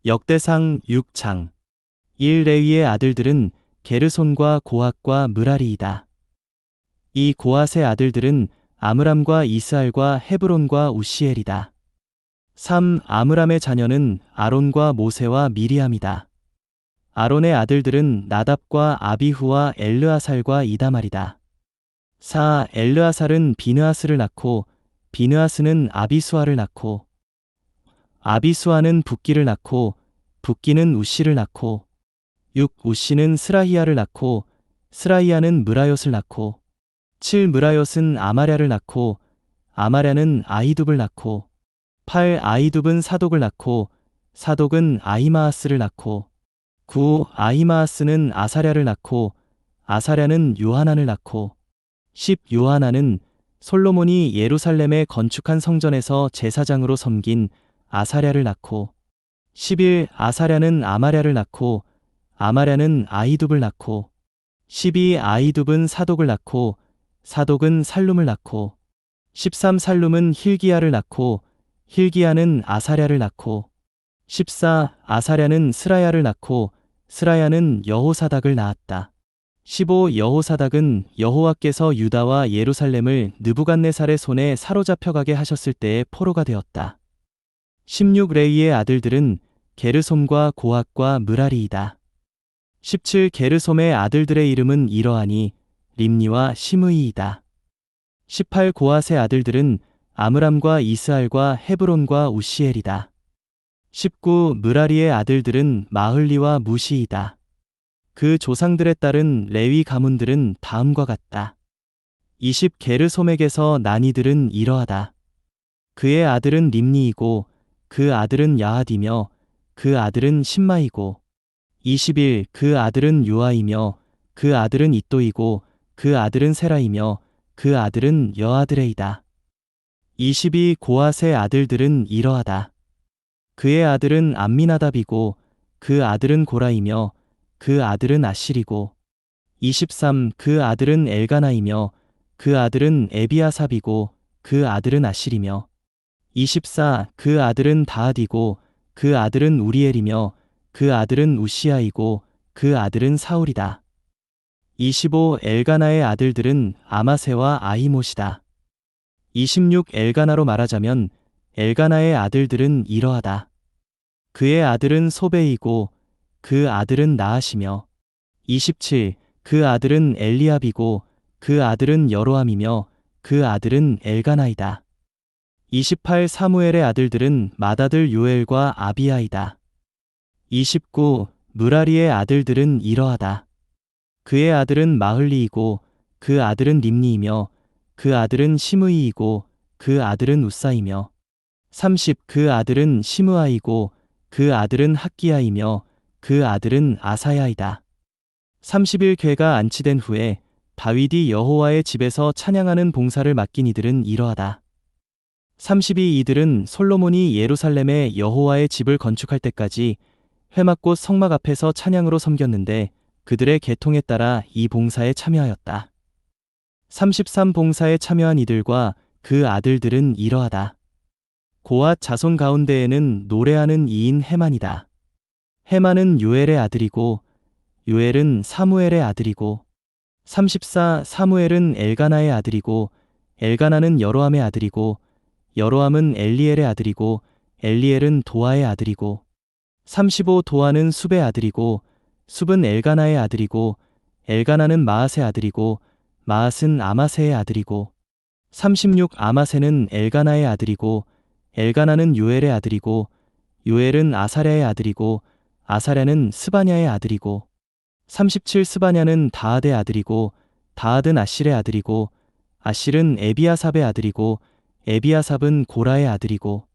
역대상 6장 1레위의 아들들은 게르손과 고핫과 므라리이다. 이 고핫의 아들들은 아므람과 이스알과 헤브론과 우시엘이다. 3. 아므람의 자녀는 아론과 모세와 미리암이다. 아론의 아들들은 나답과 아비후와 엘르아살과 이다말이다. 4. 엘르아살은 비느하스를 낳고 비느하스는 아비수아를 낳고 아비수아는 붓기를 낳고 붓기는 우시를 낳고 6. 우시는 스라히야를 낳고 스라히야는 므라옅을 낳고 7. 므라옅은 아마랴를 낳고 아마랴는 아히둡을 낳고 8. 아히둡은 사독을 낳고 사독은 아히마아스를 낳고 9. 아히마아스는 아사랴를 낳고 아사랴는 요하난을 낳고 10. 요하난은 솔로몬이 예루살렘에 건축한 성전에서 제사장으로 섬긴 아사랴를 낳고 11. 아사랴는 아마랴를 낳고 아마랴는 아히둡을 낳고 12. 아히둡은 사독을 낳고 사독은 살룸을 낳고 13. 살룸은 힐기야를 낳고 힐기야는 아사랴를 낳고 14. 아사랴는 스라야를 낳고 스라야는 여호사닥을 낳았다. 15. 여호사닥은 여호와께서 유다와 예루살렘을 느부갓네살의 손에 사로잡혀가게 하셨을 때의 포로가 되었다. 16. 레위의 아들들은 게르솜과 고핫과 므라리이다. 17. 게르솜의 아들들의 이름은 이러하니 림니와 시므이이다. 18. 고핫의 아들들은 아므람과 이스알과 헤브론과 우시엘이다. 19. 므라리의 아들들은 마흘리와 무시이다. 그 조상들의 딸은 레위 가문들은 다음과 같다. 20. 게르솜에게서 난 이들은 이러하다. 그의 아들은 림니이고 그 아들은 야had이며 그 아들은 심마이고 21. 그 아들은 요아이며 그 아들은 이또이고 그 아들은 세라이며 그 아들은 여아드레이다. 22. 고핫의 아들들은 이러하다. 그의 아들은 암미나답이고 그 아들은 고라이며 그 아들은 아실이고 23. 그 아들은 엘가나이며 그 아들은 에비아삽이고 그 아들은 아실이며 24. 그 아들은 다had이고 그 아들은 우리엘이며 그 아들은 우시아이고 그 아들은 사울이다. 25. 엘가나의 아들들은 아마세와 아히못이다. 26. 엘가나로 말하자면 엘가나의 아들들은 이러하다. 그의 아들은 소베이고 그 아들은 나하시며 27. 그 아들은 엘리압이고 그 아들은 여로함이며 그 아들은 엘가나이다. 28. 사무엘의 아들들은 맏아들 요엘과 아비아이다. 29. 므라리의 아들들은 이러하다. 그의 아들은 마흘리이고 그 아들은 림니이며 그 아들은 시므이이고 그 아들은 우사이며 30. 그 아들은 시므아이고 그 아들은 학기야이며 그 아들은 아사야이다. 30일 궤가 안치된 후에 다윗이 여호와의 집에서 찬양하는 봉사를 맡긴 이들은 이러하다. 32. 이들은 솔로몬이 예루살렘에 여호와의 집을 건축할 때까지 회막꽃 성막 앞에서 찬양으로 섬겼는데 그들의 계통에 따라 이 봉사에 참여하였다. 33. 봉사에 참여한 이들과 그 아들들은 이러하다. 고핫 자손 가운데에는 노래하는 이인 헤만이다. 헤만은 요엘의 아들이고 요엘은 사무엘의 아들이고 34. 사무엘은 엘가나의 아들이고 엘가나는 여로함의 아들이고 여로함은 엘리엘의 아들이고 엘리엘은 도아의 아들이고 35. 도아는 숲의 아들이고 숲은 엘가나의 아들이고 엘가나는 마앗의 아들이고 마앗은 아마세의 아들이고 36. 아마세는 엘가나의 아들이고 엘가나는 요엘의 아들이고 요엘은 아사랴의 아들이고 아사랴는 스바냐의 아들이고 37. 스바냐는 다had의 아들이고 다had은 아실의 아들이고 아실은 에비아삽의 아들이고 에비아삽은 고라의 아들이고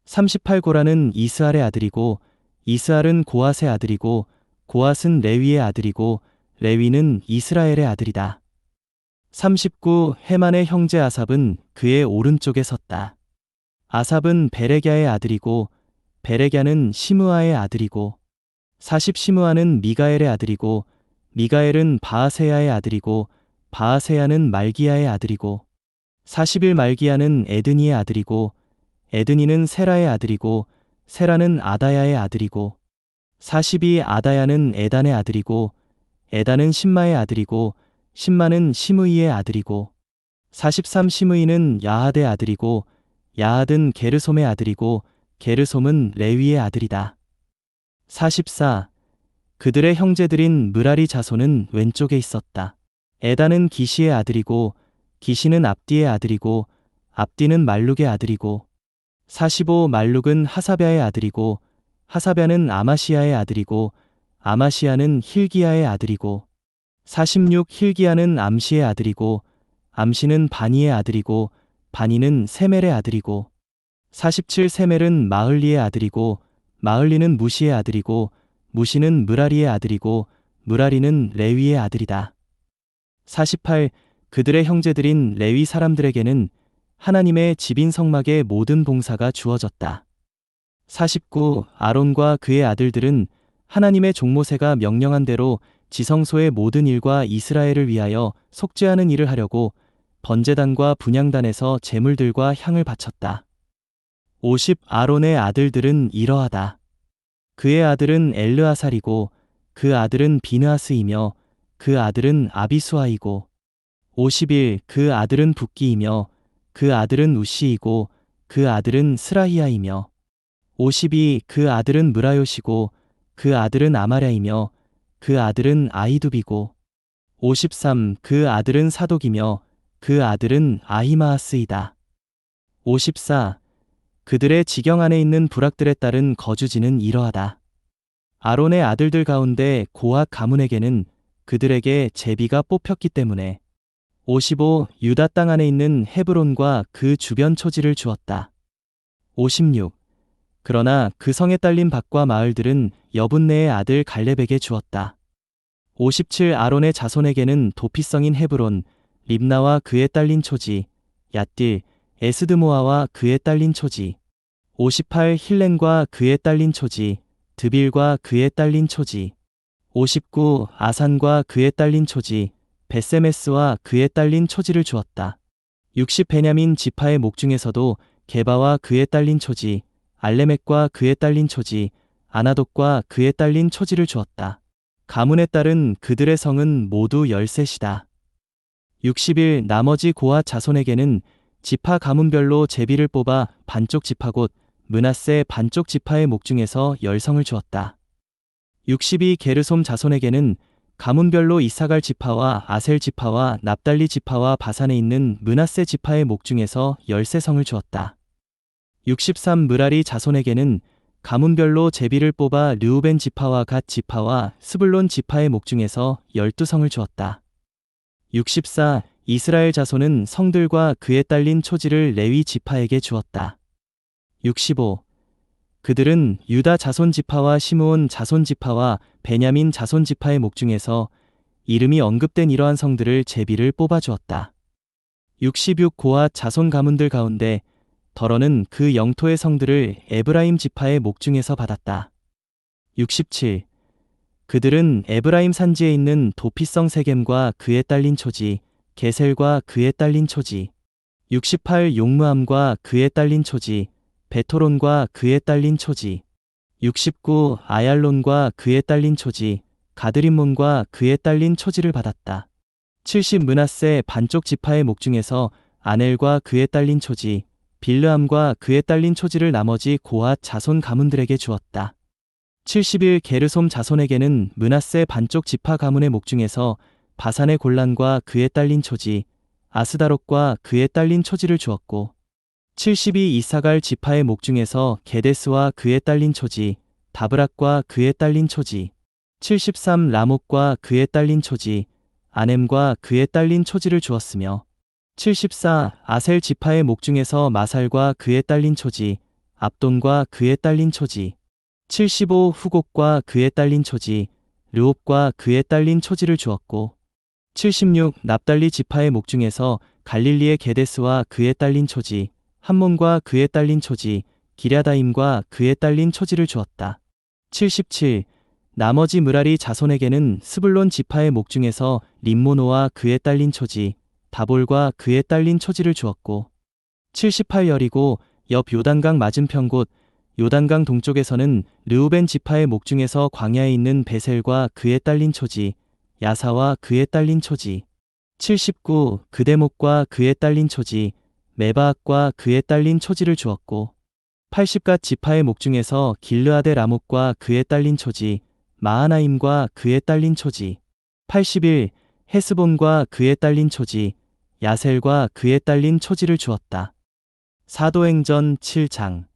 38. 고라는 이스알의 아들이고 이스알은 고핫의 아들이고 고핫은 레위의 아들이고 레위는 이스라엘의 아들이다. 39. 헤만의 형제 아삽은 그의 오른쪽에 섰다. 아삽은 베레갸의 아들이고 베레갸는 시므아의 아들이고 40. 시므아는 미가엘의 아들이고 미가엘은 바아세야의 아들이고 바아세야는 말기야의 아들이고 41. 말기야는 에드니의 아들이고 에드니는 세라의 아들이고 세라는 아다야의 아들이고 40이 아다야는 에단의 아들이고 에단은 심마의 아들이고 심마는 시므이의 아들이고 43 시므이는 야had의 아들이고 야had은 게르솜의 아들이고 게르솜은 레위의 아들이다. 44. 그들의 형제들인 므라리 자손은 왼쪽에 있었다. 에단은 기시의 아들이고 기시는 압디의 아들이고 압디는 말룩의 아들이고 45 말룩은 하사랴의 아들이고 하사랴는 아마시야의 아들이고 아마시야는 힐기야의 아들이고 46 힐기야는 암시의 아들이고 암시는 바니의 아들이고 바니는 세멜의 아들이고 47 세멜은 마흘리의 아들이고 마흘리는 무시의 아들이고 무시는 므라리의 아들이고 므라리는 레위의 아들이다. 48 그들의 형제들인 레위 사람들에게는 하나님의 집인 성막의 모든 봉사가 주어졌다. 49 아론과 그의 아들들은 하나님의 종모세가 명령한 대로 지성소의 모든 일과 이스라엘을 위하여 속죄하는 일을 하려고 번제단과 분향단에서 제물들과 향을 바쳤다. 50 아론의 아들들은 이러하다. 그의 아들은 엘르아살이고 그 아들은 비느하스이며 그 아들은 아비수아이고 51 그 아들은 붓기이며 그 아들은 우시이고 그 아들은 스라히야이며 52 그 아들은 므라요시고 그 아들은 아마랴이며 그 아들은 아히두비고 53 그 아들은 사독이며 그 아들은 아히마아스이다. 54 그들의 지경 안에 있는 부락들에 따른 거주지는 이러하다. 아론의 아들들 가운데 고핫 가문에게는 그들에게 제비가 뽑혔기 때문에 55 유다 땅 안에 있는 헤브론과 그 주변 초지를 주었다. 56 그러나 그 성에 딸린 밭과 마을들은 여분네의 아들 갈렙에게 주었다. 57 아론의 자손에게는 도피성인 헤브론, 립나와 그에 딸린 초지, 얏딜, 에스드모아와 그에 딸린 초지, 58 힐렌과 그에 딸린 초지, 드빌과 그에 딸린 초지, 59 아산과 그에 딸린 초지, 베세메스와 그에 딸린 초지를 주었다. 60 베냐민 지파의 목 중에서도 게바와 그에 딸린 초지, 알레멕과 그에 딸린 초지, 아나독과 그에 딸린 초지를 주었다. 가문에 따른 그들의 성은 모두 13이다. 60일 나머지 고핫 자손에게는 지파 가문별로 제비를 뽑아 반쪽 지파 곧 므낫세 반쪽 지파의 목 중에서 10성을 주었다. 62 게르솜 자손에게는 가문별로 이사갈 지파와 아셀 지파와 납달리 지파와 바산에 있는 므낫세 지파의 목 중에서 13성을 주었다. 63 므라리 자손에게는 가문별로 제비를 뽑아 르우벤 지파와 갓 지파와 스불론 지파의 목 중에서 12성을 주었다. 64 이스라엘 자손은 성들과 그에 딸린 초지를 레위 지파에게 주었다. 65 그들은 유다 자손 지파와 시므온 자손 지파와 베냐민 자손 지파의 목 중에서 이름이 언급된 이러한 성들을 제비를 뽑아 주었다. 66 고핫 자손 가문들 가운데 더러는 그 영토의 성들을 에브라임 지파의 목 중에서 받았다. 67 그들은 에브라임 산지에 있는 도피성 세겜과 그에 딸린 초지, 게셀과 그에 딸린 초지, 68 용무암과 그에 딸린 초지, 베토론과 그에 딸린 초지, 69 아얄론과 그에 딸린 초지, 가드림몬과 그에 딸린 초지를 받았다. 70 므낫세 반쪽 지파의 목 중에서 아넬과 그에 딸린 초지, 빌르암과 그에 딸린 초지를 나머지 고핫 자손 가문들에게 주었다. 71 게르솜 자손에게는 므낫세 반쪽 지파 가문의 목 중에서 바산의 골란과 그에 딸린 초지, 아스다롯과 그에 딸린 초지를 주었고 72 이사갈 지파의 목 중에서 게데스와 그에 딸린 초지, 다브락과 그에 딸린 초지, 73 라목과 그에 딸린 초지, 아넴과 그에 딸린 초지를 주었으며 74 아셀 지파의 목 중에서 마살과 그에 딸린 초지, 압돈과 그에 딸린 초지, 75 후곡과 그에 딸린 초지, 르옵과 그에 딸린 초지를 주었고 76 납달리 지파의 목 중에서 갈릴리의 게데스와 그에 딸린 초지, 함몬과 그에 딸린 초지, 기랴다임과 그에 딸린 초지를 주었다. 77 나머지 므라리 자손에게는 스불론 지파의 목 중에서 림모노와 그에 딸린 초지, 다볼과 그에 딸린 초지를 주었고 78 여리고 옆 요단강 맞은편 곳 요단강 동쪽에서는 르우벤 지파의 목중에서 광야에 있는 베셀과 그에 딸린 초지, 야사와 그에 딸린 초지, 79 그대목과 그에 딸린 초지, 메바앗과 그에 딸린 초지를 주었고 80갓 지파의 목중에서 길르아데 라목과 그에 딸린 초지, 마하나임과 그에 딸린 초지, 81 헤스본과 그에 딸린 초지, 야셀과 그에 딸린 초지를 주었다. 사도행전 7장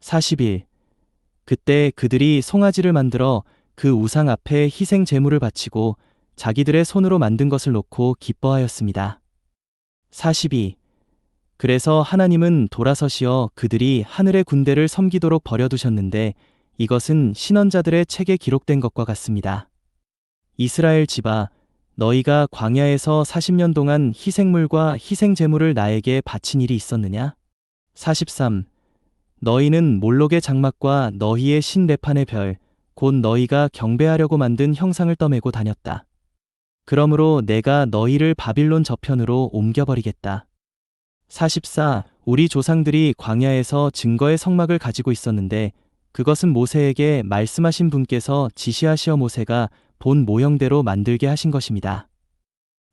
40일 그때 그들이 송아지를 만들어 그 우상 앞에 희생 제물을 바치고 자기들의 손으로 만든 것을 놓고 기뻐하였습니다. 42 그래서 하나님은 돌아서시어 그들이 하늘의 군대를 섬기도록 버려두셨는데 이것은 신언자들의 책에 기록된 것과 같습니다. 이스라엘 집아, 너희가 광야에서 40년 동안 희생물과 희생 제물을 나에게 바친 일이 있었느냐? 43 너희는 몰록의 장막과 너희의 신 레판의 별, 곧 너희가 경배하려고 만든 형상을 떠매고 다녔다. 그러므로 내가 너희를 바빌론 저편으로 옮겨버리겠다. 44 우리 조상들이 광야에서 증거의 성막을 가지고 있었는데 그것은 모세에게 말씀하신 분께서 지시하시어 모세가 본 모형대로 만들게 하신 것입니다.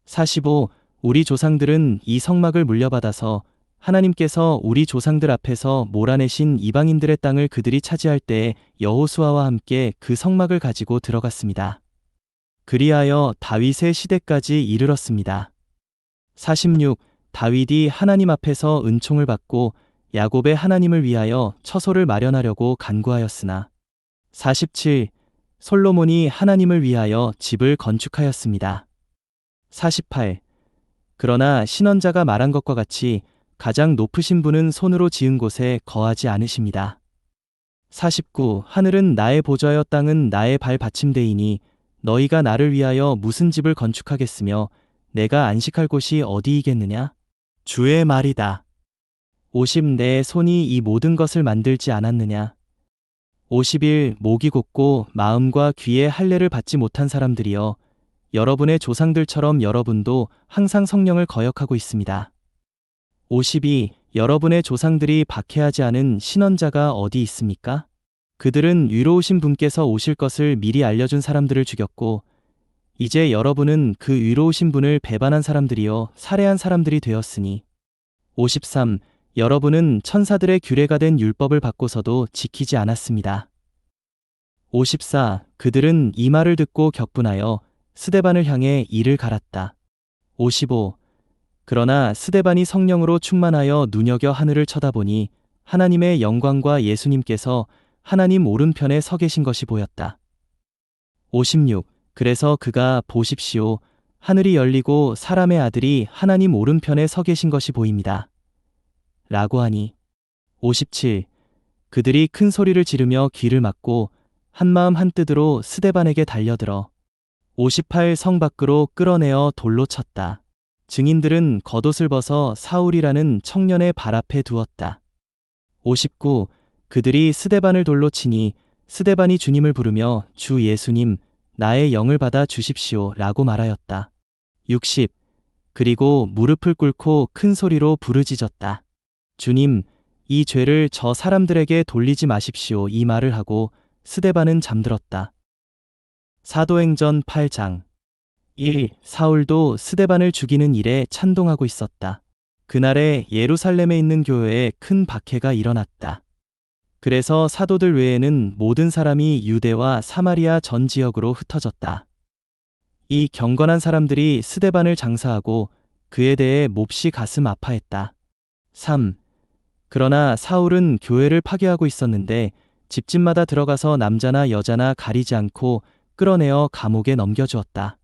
45 우리 조상들은 이 성막을 물려받아서 하나님께서 우리 조상들 앞에서 몰아내신 이방인들의 땅을 그들이 차지할 때에 여호수아와 함께 그 성막을 가지고 들어갔습니다. 그리하여 다윗의 시대까지 이르렀습니다. 46 다윗이 하나님 앞에서 은총을 받고 야곱의 하나님을 위하여 처소를 마련하려고 간구하였으나 47 솔로몬이 하나님을 위하여 집을 건축하였습니다. 48 그러나 신언자가 말한 것과 같이 가장 높으신 분은 손으로 지은 곳에 거하지 않으십니다. 49 하늘은 나의 보좌여 땅은 나의 발 받침대이니 너희가 나를 위하여 무슨 집을 건축하겠으며 내가 안식할 곳이 어디이겠느냐? 주의 말이다. 50 내 손이 이 모든 것을 만들지 않았느냐? 51 목이 곧고 마음과 귀에 할례를 받지 못한 사람들이여 여러분의 조상들처럼 여러분도 항상 성령을 거역하고 있습니다. 52 여러분의 조상들이 박해하지 않은 신언자가 어디 있습니까? 그들은 위로우신 분께서 오실 것을 미리 알려준 사람들을 죽였고 이제 여러분은 그 위로우신 분을 배반한 사람들이요 살해한 사람들이 되었으니 53 여러분은 천사들의 규례가 된 율법을 받고서도 지키지 않았습니다. 54 그들은 이 말을 듣고 격분하여 스데반을 향해 이를 갈았다. 55 그러나 스데반이 성령으로 충만하여 눈여겨 하늘을 쳐다보니 하나님의 영광과 예수님께서 하나님 오른편에 서 계신 것이 보였다. 56 그래서 그가 보십시오 하늘이 열리고 사람의 아들이 하나님 오른편에 서 계신 것이 보입니다. 라고 하니 57 그들이 큰 소리를 지르며 귀를 막고 한마음 한뜻으로 스데반에게 달려들어 58 성 밖으로 끌어내어 돌로 쳤다. 증인들은 겉옷을 벗어 사울이라는 청년의 발 앞에 두었다. 59 그들이 스데반을 돌로 치니 스데반이 주님을 부르며 주 예수님 나의 영을 받아 주십시오 라고 말하였다. 60 그리고 무릎을 꿇고 큰 소리로 부르짖었다. 주님 이 죄를 저 사람들에게 돌리지 마십시오 이 말을 하고 스데반은 잠들었다. 사도행전 8장 1. 사울도 스데반을 죽이는 일에 찬동하고 있었다. 그날에 예루살렘에 있는 교회에 큰 박해가 일어났다. 그래서 사도들 외에는 모든 사람이 유대와 사마리아 전 지역으로 흩어졌다. 이 경건한 사람들이 스데반을 장사하고 그에 대해 몹시 가슴 아파했다. 3. 그러나 사울은 교회를 파괴하고 있었는데 집집마다 들어가서 남자나 여자나 가리지 않고 끌어내어 감옥에 넘겨주었다.